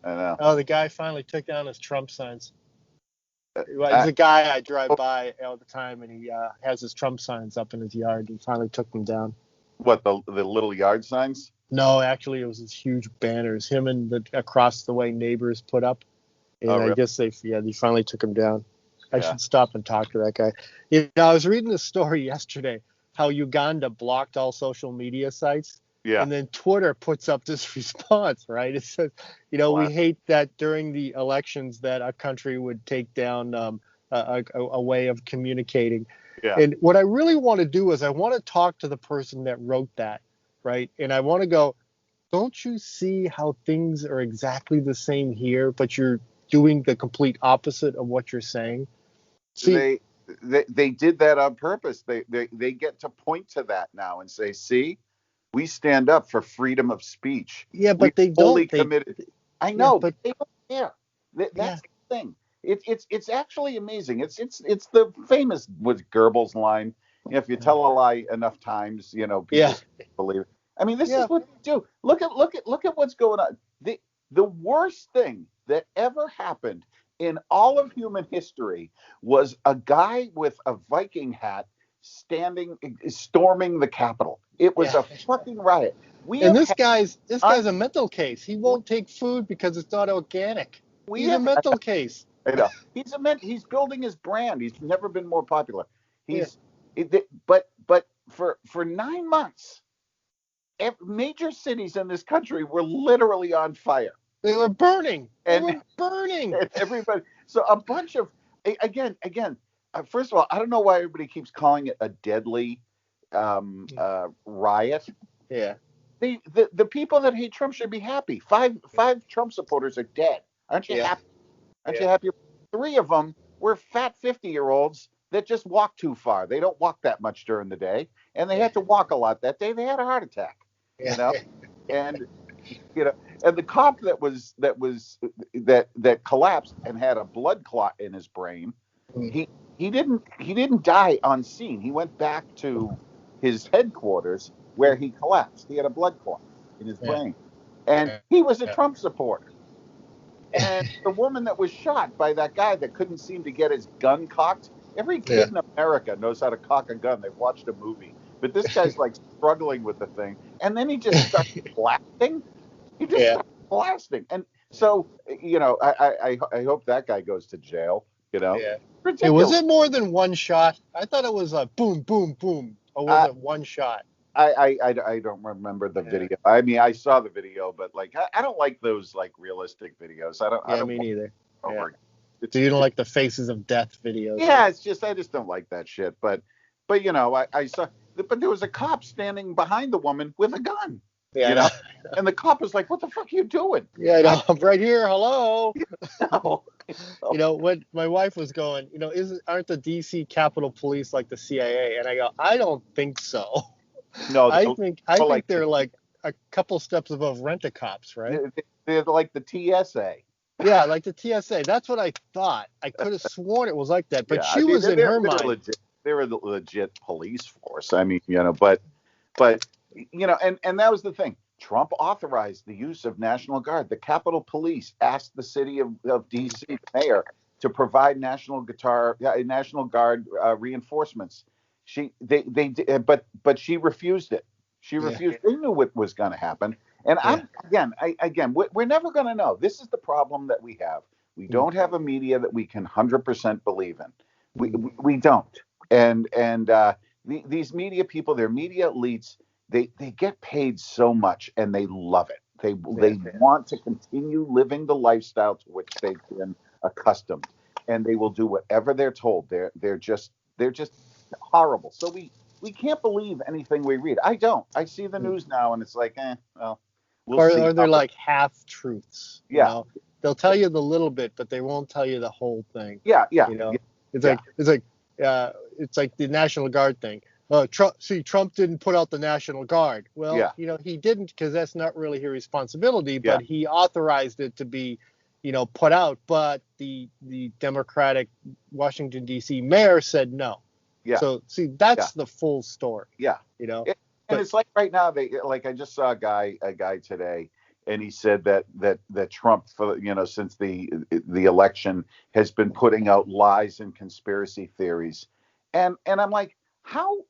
I know. Oh, the guy finally took down his Trump signs. He's I, a guy I drive by all the time, and he has his Trump signs up in his yard. He finally took them down. what, the little yard signs? No, actually, it was these huge banners. Him and the across the way neighbors put up, and Oh, I really? guess they finally took him down. I Yeah. should stop and talk to that guy. I was reading this story yesterday how Uganda blocked all social media sites, Yeah. and then Twitter puts up this response, right? It says, Wow. we hate that during the elections that a country would take down a way of communicating. Yeah. And what I really want to do is I want to talk to the person that wrote that, right? And I want to go, don't you see how things are exactly the same here, but you're doing the complete opposite of what you're saying? See, They did that on purpose. They get to point to that now and say, see, we stand up for freedom of speech. yeah, We but they fully don't. committed. I Yeah, know, but but they don't care. yeah, That's the thing. It's actually amazing. It's the famous with Goebbels line. If you tell a lie enough times, people yeah, believe it. I mean, this yeah. is what they do. Look at what's going on. The worst thing that ever happened in all of human history was a guy with a Viking hat storming the Capitol. It was Yeah. a fucking riot. We And have this had guy's un, a mental case. He won't take food because it's not organic. we He's a have mental case. I know. He's building his brand. He's never been more popular. Yeah, He's but for 9 months, major cities in this country were literally on fire. they were burning. They And, were burning. and everybody, so a bunch of, again, first of all, I don't know why everybody keeps calling it a deadly riot. Yeah, The people that hate Trump should be happy. Five Trump supporters are dead. Aren't you yeah, happy? Aren't you yeah, happy? Three of them were fat 50-year-olds that just walk too far. They don't walk that much during the day, and they yeah, had to walk a lot that day. They had a heart attack, you yeah, know, and and the cop that collapsed and had a blood clot in his brain. Mm. He didn't die on scene. He went back to his headquarters where he collapsed. He had a blood clot in his yeah, brain, and he was a yeah. Trump supporter. And the woman that was shot by that guy that couldn't seem to get his gun cocked. Every Yeah. kid in America knows how to cock a gun. They've watched a movie. But this guy's like struggling with the thing. And then he just starts blasting. He just Yeah. starts blasting. And so, I hope that guy goes to jail, Yeah. Hey, was Ridiculous. it more than one shot? I thought it was a boom, boom, boom. Or was it one shot? I don't remember the video. I mean, I saw the video, but like, I don't like those like realistic videos. I don't Me neither. over. Yeah. It's, So you don't like the Faces of Death videos? Yeah, I just don't like that shit. But I saw, but there was a cop standing behind the woman with a gun. Yeah. And the cop was like, "What the fuck are you doing?" Yeah, I know. I'm right here. Hello. No. When my wife was going, aren't the DC Capitol Police like the CIA? And I go, I don't think so. No, I think like they're like a couple steps above rent-a-cops, right? they're like the TSA. Yeah, like the TSA. That's what I thought. I could have sworn it was like that, but Yeah, she was in her mind. Legit. They're a legit police force. I mean, but and that was the thing. Trump authorized the use of National Guard. The Capitol Police asked the city of D.C. mayor to provide National Guard reinforcements. But she refused it. She refused. They knew what was going to happen. And we're never going to know. This is the problem that we have. We don't have a media that we can 100% believe in. We don't. And these media people, they're media elites. They get paid so much and they love it. They want to continue living the lifestyle to which they've been accustomed, and they will do whatever they're told. They're just horrible. So we can't believe anything we read. I don't. I see the news now and it's like, well, we'll see. Or they're like half truths. Yeah. They'll tell you the little bit, but they won't tell you the whole thing. Yeah. It's like the National Guard thing. Trump didn't put out the National Guard. Well, he didn't because that's not really his responsibility, but he authorized it to be, put out. But the Democratic Washington, D.C. mayor said no. Yeah. So, see, that's the full story. Yeah. And it's like right now, I just saw a guy today, and he said that Trump, for since the election, has been putting out lies and conspiracy theories, and I'm like, how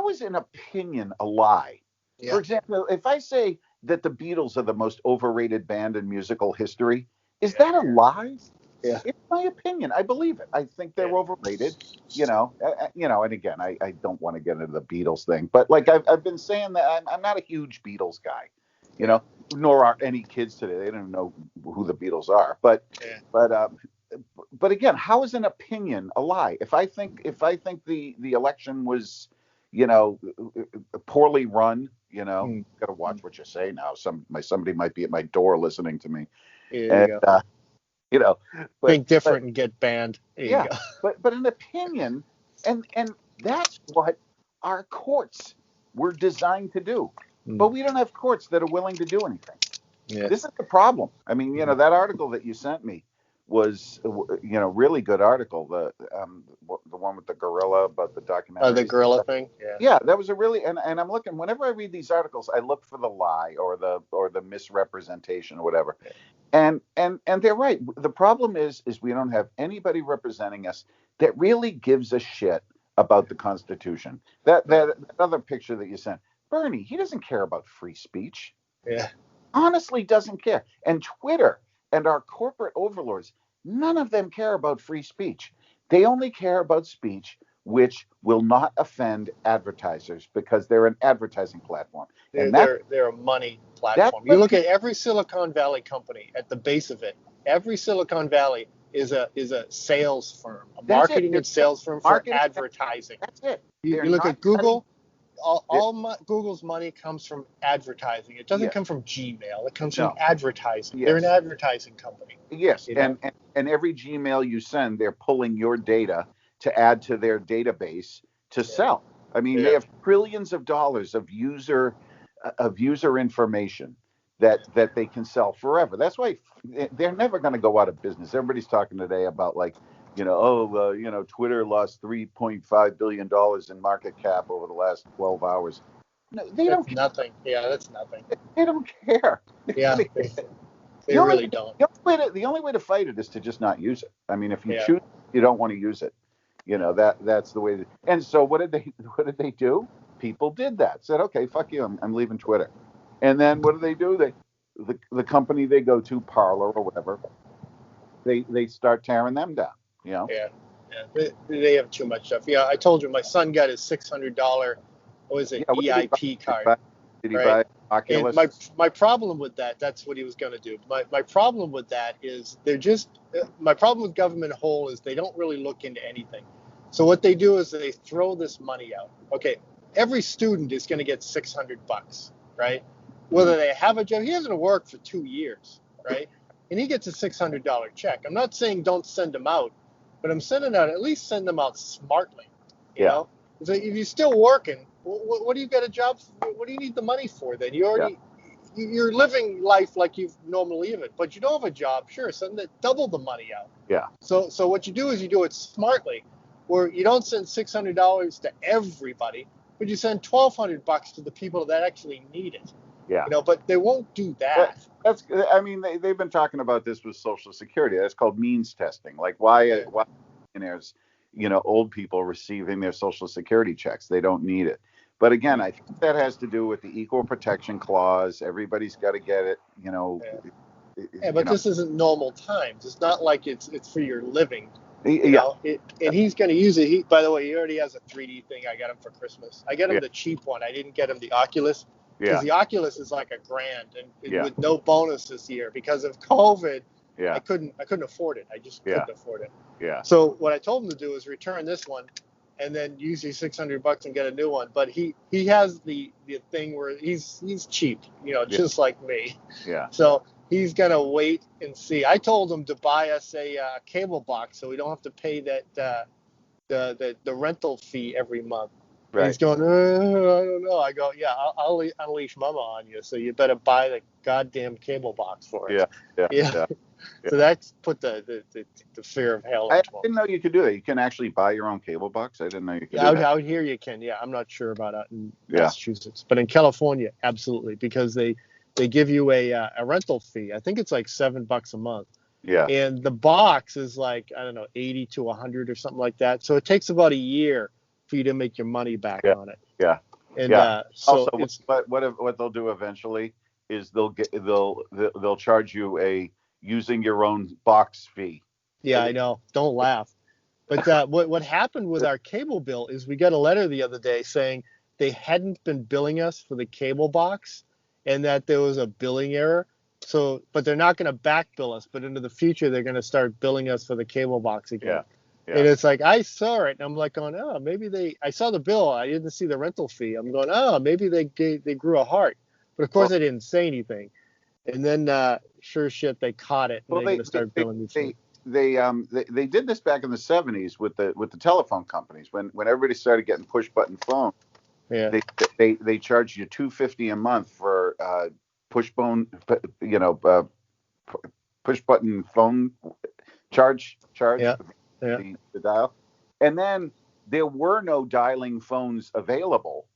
is an opinion a lie? Yeah. For example, if I say that the Beatles are the most overrated band in musical history, is that a lie? Yeah. It's my opinion. I believe it. I think they're overrated. And again, I don't want to get into the Beatles thing, but like I've been saying that I'm not a huge Beatles guy, nor are any kids today. They don't know who the Beatles are. But again, how is an opinion a lie? If I think the election was, poorly run, got to watch what you say now. Somebody might be at my door listening to me. Think different and get banned. But an opinion, and that's what our courts were designed to do. But we don't have courts that are willing to do anything. This is the problem. I mean, that article that you sent me was, really good article. The one with the gorilla about the documentary. Oh, the gorilla thing. Yeah, that was a really, and I'm looking, whenever I read these articles, I look for the lie or the misrepresentation or whatever. And they're right. The problem is we don't have anybody representing us that really gives a shit about the Constitution. That other picture that you sent, Bernie, he doesn't care about free speech. Yeah. Honestly doesn't care. And Twitter and our corporate overlords, none of them care about free speech. They only care about speech which will not offend advertisers because they're an advertising platform. They're a money platform. You look at every Silicon Valley company, at the base of it, every Silicon Valley is a sales firm, a marketing and sales firm for advertising. That's it. You look at Google, Google's money comes from advertising. It doesn't come from Gmail. It comes from advertising. Yes. They're an advertising company. Yes, and every Gmail you send, they're pulling your data to add to their database to sell. I mean, they have trillions of dollars of user information that they can sell forever. That's why they're never going to go out of business. Everybody's talking today about Twitter lost $3.5 billion in market cap over the last 12 hours. No, that's nothing. Yeah, that's nothing. They don't care. Yeah, they really don't. The only way to fight it is to just not use it. I mean, if you choose, you don't want to use it. That's the way. And so what did they do? People did that. Said, okay, fuck you. I'm leaving Twitter. And then what do? The company they go to, Parler or whatever, they start tearing them down. Yeah. They have too much stuff. Yeah, I told you my son got his $600 EIP card. Did he buy Oculus? And my problem with that's what he was going to do. My problem with that is my problem with government whole is they don't really look into anything. So what they do is they throw this money out. Okay, every student is going to get $600, right? Whether they have a job, he hasn't worked for 2 years, right? And he gets a $600 check. I'm not saying don't send them out, but I'm at least send them out smartly. You know? So if you're still working, what do you get a job for? What do you need the money for then? You're living life like you normally live it, but you don't have a job. Sure, send double the money out. Yeah. So what you do is you do it smartly, where you don't send $600 to everybody, but you send $1,200 to the people that actually need it. Yeah. But they won't do that. They've been talking about this with Social Security. That's called means testing. Like why millionaires, old people receiving their Social Security checks? They don't need it. But again, I think that has to do with the Equal Protection Clause. Everybody's got to get it. But this isn't normal times. It's not like it's for your living. And he's going to use it. By the way, he already has a 3D thing. I got him for Christmas. I got him the cheap one. I didn't get him the Oculus. Because the Oculus is like $1,000 and with no bonus this year because of COVID. Yeah. I couldn't afford it. I just couldn't afford it. Yeah. So what I told him to do is return this one and then use these $600 and get a new one. But he has the thing where he's cheap, just like me. Yeah. So he's gonna wait and see. I told him to buy us a cable box so we don't have to pay that the rental fee every month. Right. He's going, I don't know. I go, I'll unleash mama on you, so you better buy the goddamn cable box for it. Yeah. So that's put the fear of hell into him. I didn't know you could do that. You can actually buy your own cable box. I didn't know you could do that. Out here you can. Yeah, I'm not sure about it in Massachusetts, but in California, absolutely, because they they give you a rental fee. I think it's like $7 a month. Yeah. And the box is like, I don't know, 80 to 100 or something like that. So it takes about a year for you to make your money back on it. Yeah. And so also, what they'll do eventually is they'll charge you a using your own box fee. Yeah, I know. Don't laugh. But what happened with our cable bill is we got a letter the other day saying they hadn't been billing us for the cable box and that there was a billing error. So, but they're not going to back bill us, but into the future, they're going to start billing us for the cable box again. Yeah. And it's like, I saw it and I'm like going, oh, maybe I saw the bill. I didn't see the rental fee. I'm going, oh, maybe they grew a heart. But of course, I didn't say anything. And then sure shit, they caught it and they're going to start billing me. They did this back in the 70s with the telephone companies when everybody started getting push button phones. Yeah. They charged you $250 a month for push button phone charge. Yeah. The dial, and then there were no dialing phones available.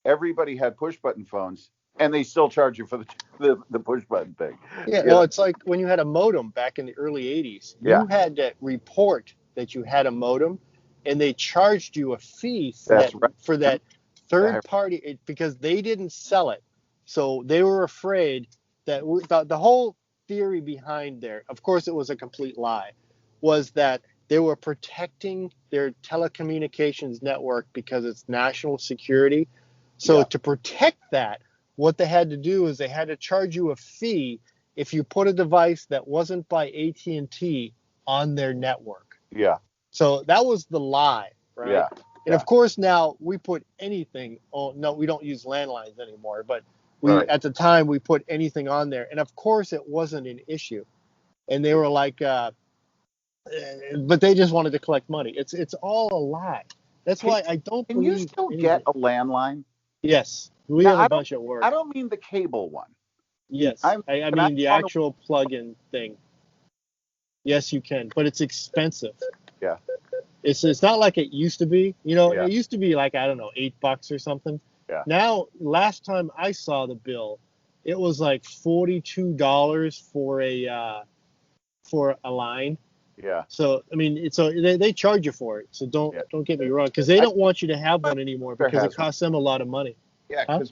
Everybody had push button phones, and they still charge you for the push button thing. Yeah, no, it's like when you had a modem back in the early 80s. You had to report that you had a modem, and they charged you a fee for that third party because they didn't sell it. So they were afraid that the whole theory behind there, of course it was a complete lie, was that they were protecting their telecommunications network because it's national security. So to protect that, what they had to do is they had to charge you a fee if you put a device that wasn't by AT&T on their network. Yeah. So that was the lie, right? Yeah. And of course now we put anything. Oh no, we don't use landlines anymore, but at the time we put anything on there, and of course it wasn't an issue. And they were like, but they just wanted to collect money. It's all a lie. That's why I don't believe. Can you still get a landline? Yes, we have a bunch at work. I don't mean the cable one. Yes, I mean the actual plug-in thing. Yes, you can, but it's expensive. Yeah. It's not like it used to be. It used to be like, I don't know, $8 or something. Yeah. Now, last time I saw the bill, it was like $42 for a line. Yeah. So I mean, they charge you for it. So don't get me wrong, because they don't want you to have one anymore because it costs them a lot of money. Yeah, because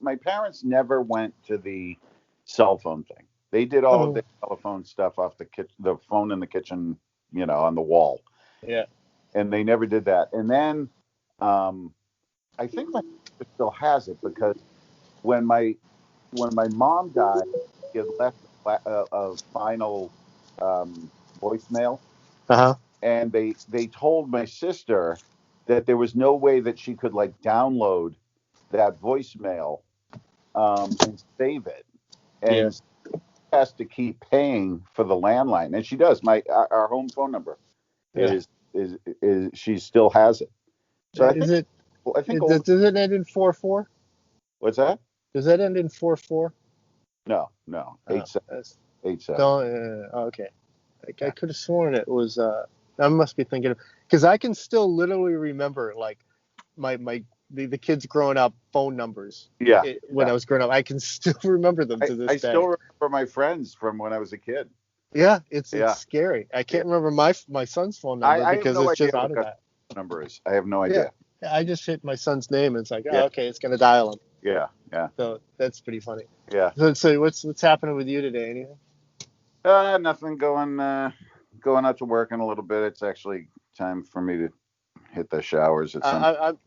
my parents never went to the cell phone thing. They did all of the telephone stuff off the phone in the kitchen, on the wall. Yeah. And they never did that. And then I think my sister still has it because when my mom died, she had left a final voicemail. Uh-huh. And they told my sister that there was no way that she could download that voicemail and save it. And she has to keep paying for the landline. And she does. Our home phone number is she still has it. So I think does it end in 4-4? What's that? Does that end in 4-4? No. 8-7. Okay. I could have sworn it was. I must be thinking of, because I can still literally remember the kids growing up phone numbers. Yeah. When I was growing up, I can still remember them to this day. I still remember my friends from when I was a kid. Yeah, it's scary. I can't remember my son's phone number because it's just out of that. Number is. I have no idea. Yeah, I just hit my son's name and it's like, okay, it's gonna dial him. Yeah. So that's pretty funny. Yeah. So what's happening with you today? Anything? Nothing. Going out to work in a little bit. It's actually time for me to hit the showers. I'm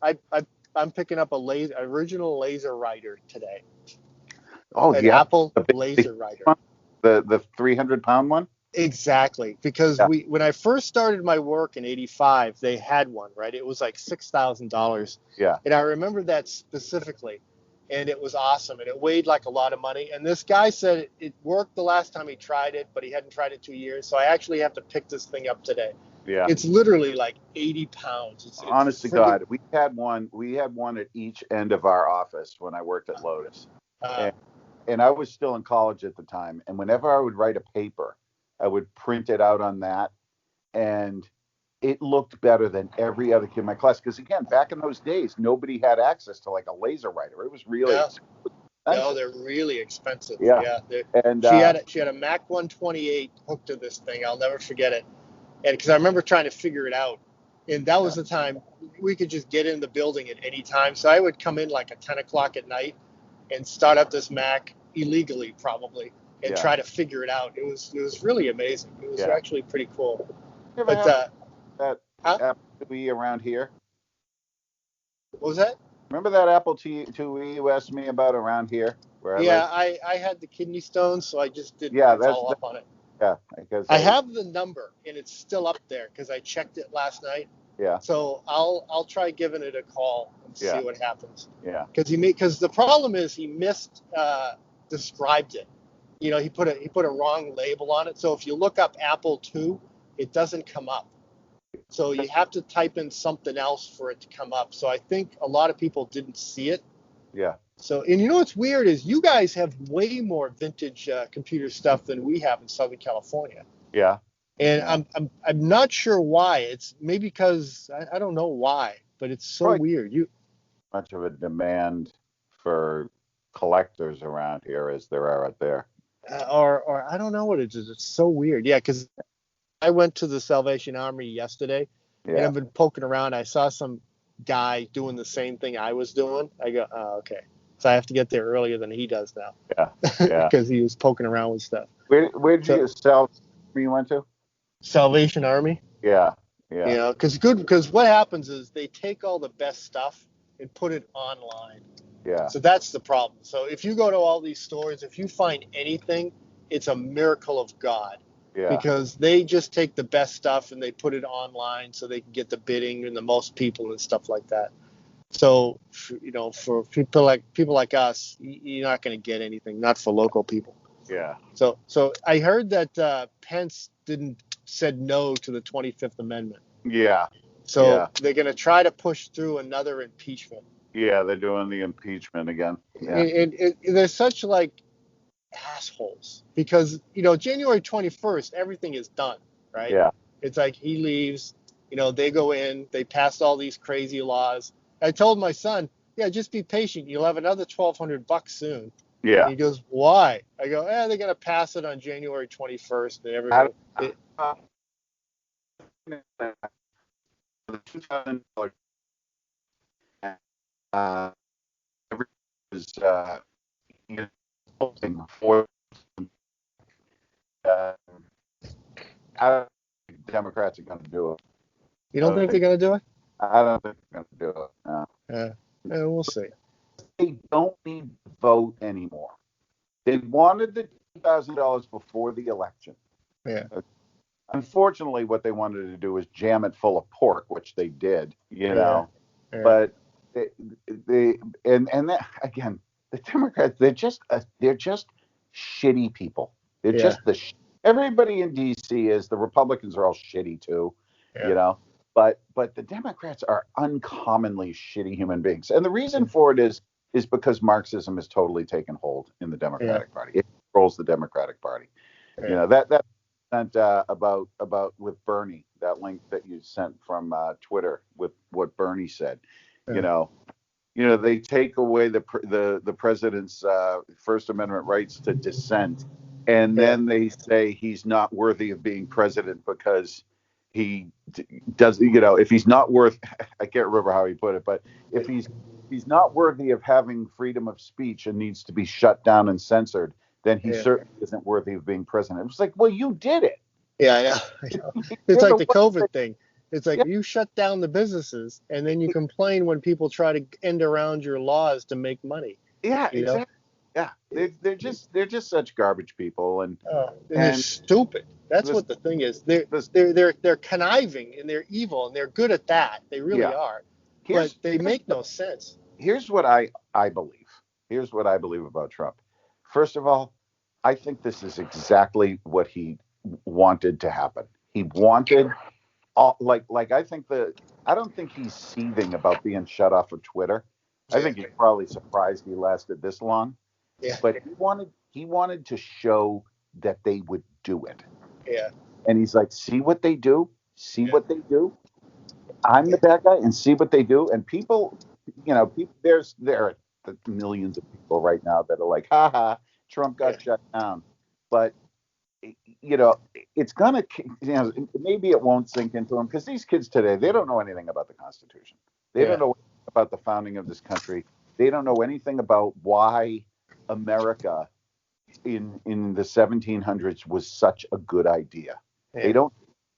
picking up original laser writer today. An Apple laser writer. The 300-pound one? Exactly, because when I first started my work in '85, they had one, right? It was like $6,000. Yeah. And I remember that specifically, and it was awesome, and it weighed like a lot of money. And this guy said it worked the last time he tried it, but he hadn't tried it 2 years, so I actually have to pick this thing up today. Yeah. It's literally like 80 pounds. It's honest to God, we had one at each end of our office when I worked at Lotus. And I was still in college at the time, and whenever I would write a paper, I would print it out on that, and it looked better than every other kid in my class. Because again, back in those days, nobody had access to like a laser writer. It was really No, they're really expensive. Yeah. And she had a Mac 128 hooked to this thing. I'll never forget it. And because I remember trying to figure it out, and that was the time we could just get in the building at any time. So I would come in like at 10 o'clock at night and start up this Mac illegally, probably, and try to figure it out. It was really amazing. It was actually pretty cool. You ever have that Apple IIe around here? What was that? Remember that Apple IIe you asked me about around here? Where I had the kidney stones, so I just didn't follow up on it. Yeah, because I have the number, and it's still up there because I checked it last night. Yeah. So I'll try giving it a call and see what happens. Yeah. Because the problem is he described it. You know, he put a wrong label on it. So if you look up Apple II, it doesn't come up. So you have to type in something else for it to come up. So I think a lot of people didn't see it. Yeah. So, and you know what's weird is you guys have way more vintage computer stuff than we have in Southern California. Yeah. And I'm not sure why. It's maybe because I don't know why, but it's so weird. Much of a demand for collectors around here as there are out there. Or I don't know what it is. It's so weird. Yeah, because I went to the Salvation Army yesterday, and I've been poking around. I saw some guy doing the same thing I was doing. I go, oh, okay. So I have to get there earlier than he does now. Yeah. Because he was poking around with stuff. Where did you went to? Salvation Army. Yeah. You know, because what happens is they take all the best stuff and put it online. Yeah. So that's the problem. So if you go to all these stores, if you find anything, it's a miracle of God. Yeah. Because they just take the best stuff and they put it online so they can get the bidding and the most people and stuff like that. So, you know, for people like us, you're not going to get anything, not for local people. Yeah. So I heard that Pence said no to the 25th Amendment. Yeah. So they're going to try to push through another impeachment. Yeah, they're doing the impeachment again. Yeah. And they're such like assholes because, you know, January 21st, everything is done, right? Yeah. It's like he leaves, you know, they go in, they passed all these crazy laws. I told my son, just be patient. You'll have another $1,200 soon. Yeah. And he goes, why? I go, they're going to pass it on January 21st. And everybody. $2,000 for Democrats are going to do it. You don't think they're going to do it? I don't think they're going to do it. No. Yeah, we'll see. They don't need to vote anymore. They wanted the $2,000 before the election. Yeah. Unfortunately, what they wanted to do was jam it full of pork, which they did. You know, but again, the Democrats, they're just shitty people. They're just everybody in D.C. is. The Republicans are all shitty too. You know. But the Democrats are uncommonly shitty human beings. And the reason for it is because Marxism has totally taken hold in the Democratic Party. It controls the Democratic Party. Yeah. You know, that sent about with Bernie, that link that you sent from Twitter with what Bernie said. Yeah. You know, they take away the president's First Amendment rights to dissent, and then they say he's not worthy of being president because he does, you know, if he's not worth, I can't remember how he put it, but if he's not worthy of having freedom of speech and needs to be shut down and censored, then he certainly isn't worthy of being president. It was like, well, you did it. Yeah, I know. It's like the COVID thing. It's like you shut down the businesses and then you complain when people try to end around your laws to make money. Yeah, exactly. Yeah, they're just such garbage people, and they're stupid. That's what the thing is. They're conniving and they're evil and they're good at that. They really are. But they make no sense. Here's what I believe. Here's what I believe about Trump. First of all, I think this is exactly what he wanted to happen. He wanted I don't think he's seething about being shut off of Twitter. I think he's probably surprised he lasted this long. Yeah. But he wanted to show that they would do it. Yeah. And he's like, see what they do? See what they do? I'm the bad guy, and see what they do. And people, you know, there the millions of people right now that are like, ha, Trump got shut down. But, it's going to, maybe it won't sink into them, because these kids today, they don't know anything about the Constitution. They don't know about the founding of this country. They don't know anything about why America in the 1700s was such a good idea. Yeah. They don't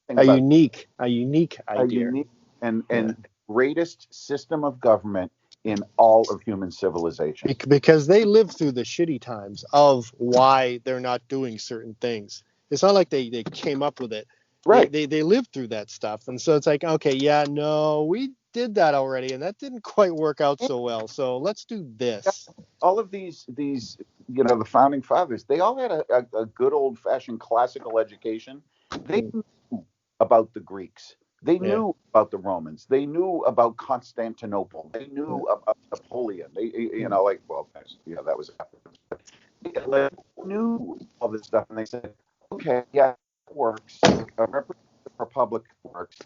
think a unique idea. A unique and greatest system of government in all of human civilization. Because they lived through the shitty times of why they're not doing certain things. It's not like they came up with it. Right. They lived through that stuff. And so it's like, okay, we did that already, and that didn't quite work out so well. So let's do this. All of these the founding fathers, they all had a good old-fashioned classical education. They knew about the Greeks. They knew about the Romans. They knew about Constantinople. They knew about Napoleon. They, that was after. They knew all this stuff, and they said, okay, it works. A representative republic works,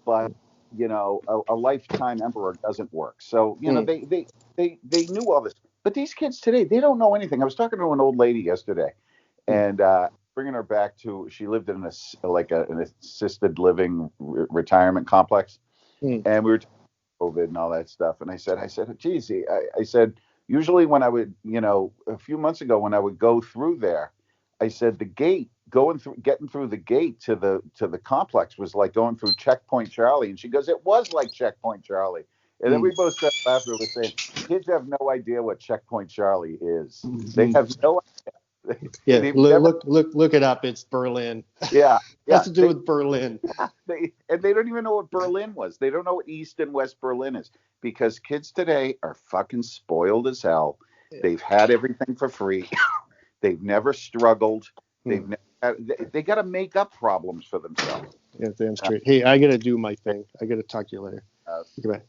but a lifetime emperor doesn't work. So they knew all this. But these kids today, they don't know anything. I was talking to an old lady yesterday, and bringing her back to, she lived in an assisted living retirement complex, and we were talking about COVID and all that stuff. And I said, geez, I said, usually when I would, a few months ago when I would go through there, I said the gate, getting through the gate to the complex was like going through Checkpoint Charlie. And she goes, it was like Checkpoint Charlie. And then we both started laughing. We're saying, kids have no idea what Checkpoint Charlie is. They have no idea. Look it up. It's Berlin. Yeah. Has to do with Berlin. They don't even know what Berlin was. They don't know what East and West Berlin is, because kids today are fucking spoiled as hell. Yeah. They've had everything for free. They've never struggled. They got to make up problems for themselves. Yeah, damn straight. Hey, I got to do my thing. I got to talk to you later. Goodbye.